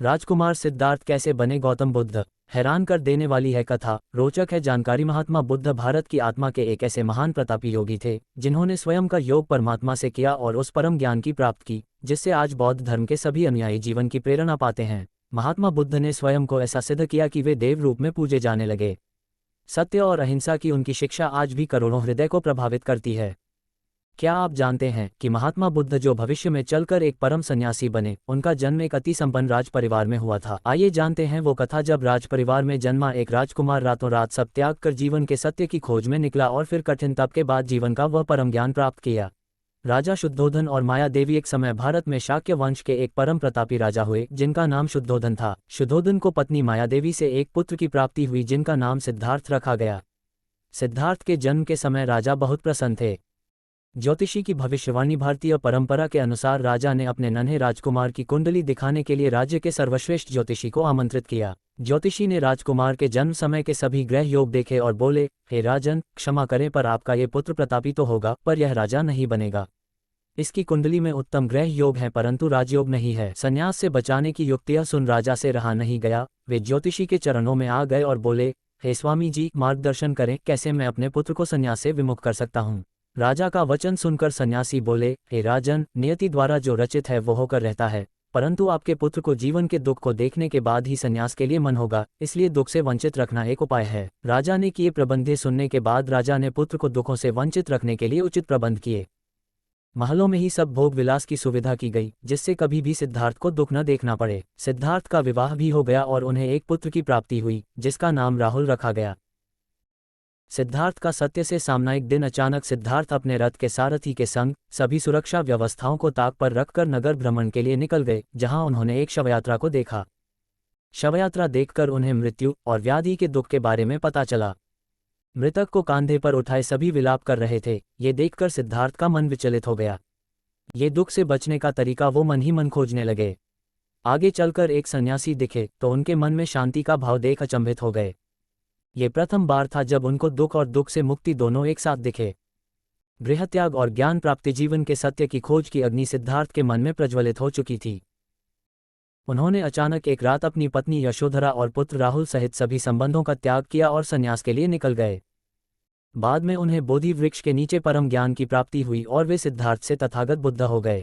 राजकुमार सिद्धार्थ कैसे बने गौतम बुद्ध। हैरान कर देने वाली है कथा, रोचक है जानकारी। महात्मा बुद्ध भारत की आत्मा के एक ऐसे महान प्रतापी योगी थे जिन्होंने स्वयं का योग परमात्मा से किया और उस परम ज्ञान की प्राप्त की जिससे आज बौद्ध धर्म के सभी अनुयायी जीवन की प्रेरणा पाते हैं। महात्मा बुद्ध ने स्वयं को ऐसा सिद्ध किया कि वे देव रूप में पूजे जाने लगे। सत्य और अहिंसा की उनकी शिक्षा आज भी करोड़ों हृदय को प्रभावित करती है। क्या आप जानते हैं कि महात्मा बुद्ध जो भविष्य में चलकर एक परम सन्यासी बने, उनका जन्म एक अति संपन्न राज परिवार में हुआ था। आइए जानते हैं वो कथा जब राज परिवार में जन्मा एक राजकुमार रातों रात सब त्याग कर जीवन के सत्य की खोज में निकला और फिर कठिन तप के बाद जीवन का वह परम ज्ञान प्राप्त किया। राजा शुद्धोधन और माया देवी एक समय भारत में शाक्य वंश के एक परम प्रतापी राजा हुए जिनका नाम शुद्धोधन था। शुद्धोधन को पत्नी माया देवी से एक पुत्र की प्राप्ति हुई जिनका नाम सिद्धार्थ रखा गया। सिद्धार्थ के जन्म के समय राजा बहुत प्रसन्न थे। ज्योतिषी की भविष्यवाणी। भारतीय परंपरा के अनुसार राजा ने अपने नन्हे राजकुमार की कुंडली दिखाने के लिए राज्य के सर्वश्रेष्ठ ज्योतिषी को आमंत्रित किया। ज्योतिषी ने राजकुमार के जन्म समय के सभी ग्रह योग देखे और बोले, हे राजन, क्षमा करें पर आपका ये पुत्र प्रतापी तो होगा पर यह राजा नहीं बनेगा। इसकी कुंडली में उत्तम ग्रह योग हैं परंतु राजयोग नहीं है। संन्यास से बचाने की युक्तियां सुन राजा से रहा नहीं गया। वे ज्योतिषी के चरणों में आ गए और बोले, हे स्वामी जी, मार्गदर्शन करें, कैसे मैं अपने पुत्र को संन्यास से विमुख कर सकता हूँ। राजा का वचन सुनकर सन्यासी बोले, हे राजन, नियति द्वारा जो रचित है वो होकर रहता है, परंतु आपके पुत्र को जीवन के दुख को देखने के बाद ही संन्यास के लिए मन होगा, इसलिए दुख से वंचित रखना एक उपाय है। राजा ने किए प्रबंध सुनने के बाद राजा ने पुत्र को दुखों से वंचित रखने के लिए उचित प्रबंध किए। महलों में ही सब भोग विलास की सुविधा की गई जिससे कभी भी सिद्धार्थ को दुख न देखना पड़े। सिद्धार्थ का विवाह भी हो गया और उन्हें एक पुत्र की प्राप्ति हुई जिसका नाम राहुल रखा गया। सिद्धार्थ का सत्य से सामना। एक दिन अचानक सिद्धार्थ अपने रथ के सारथी के संग सभी सुरक्षा व्यवस्थाओं को ताक पर रखकर नगर भ्रमण के लिए निकल गए, जहां उन्होंने एक शवयात्रा को देखा। शवयात्रा देखकर उन्हें मृत्यु और व्याधि के दुख के बारे में पता चला। मृतक को कांधे पर उठाए सभी विलाप कर रहे थे। ये देखकर सिद्धार्थ का मन विचलित हो गया। ये दुख से बचने का तरीका वो मन ही मन खोजने लगे। आगे चलकर एक सन्यासी दिखे तो उनके मन में शांति का भाव देख अचंभित हो गए। ये प्रथम बार था जब उनको दुख और दुख से मुक्ति दोनों एक साथ दिखे। गृहत्याग और ज्ञान प्राप्ति जीवन के सत्य की खोज की अग्नि सिद्धार्थ के मन में प्रज्वलित हो चुकी थी। उन्होंने अचानक एक रात अपनी पत्नी यशोधरा और पुत्र राहुल सहित सभी संबंधों का त्याग किया और संन्यास के लिए निकल गए। बाद में उन्हें बोधि वृक्ष के नीचे परम ज्ञान की प्राप्ति हुई और वे सिद्धार्थ से तथागत बुद्ध हो गए।